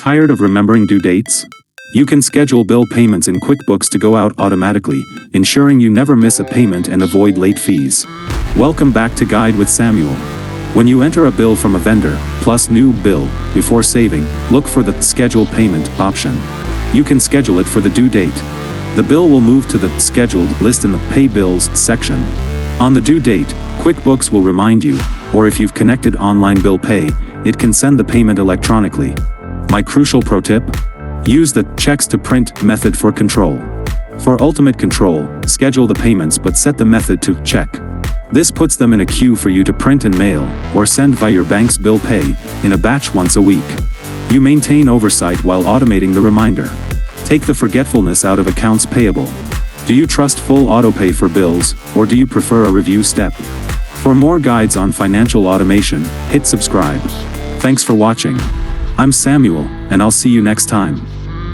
Tired of remembering due dates? You can schedule bill payments in QuickBooks to go out automatically, ensuring you never miss a payment and avoid late fees. Welcome back to Guide with Samuel. When you enter a bill from a vendor, plus new bill, before saving, look for the Schedule Payment option. You can schedule it for the due date. The bill will move to the Scheduled list in the Pay Bills section. On the due date, QuickBooks will remind you, or if you've connected Online Bill Pay, it can send the payment electronically. My crucial pro tip? Use the Checks to Print method for control. For ultimate control, schedule the payments but set the method to Check. This puts them in a queue for you to print and mail, or send via your bank's bill pay, in a batch once a week. You maintain oversight while automating the reminder. Take the forgetfulness out of accounts payable. Do you trust full autopay for bills, or do you prefer a review step? For more guides on financial automation, hit subscribe. Thanks for watching. I'm Samuel, and I'll see you next time.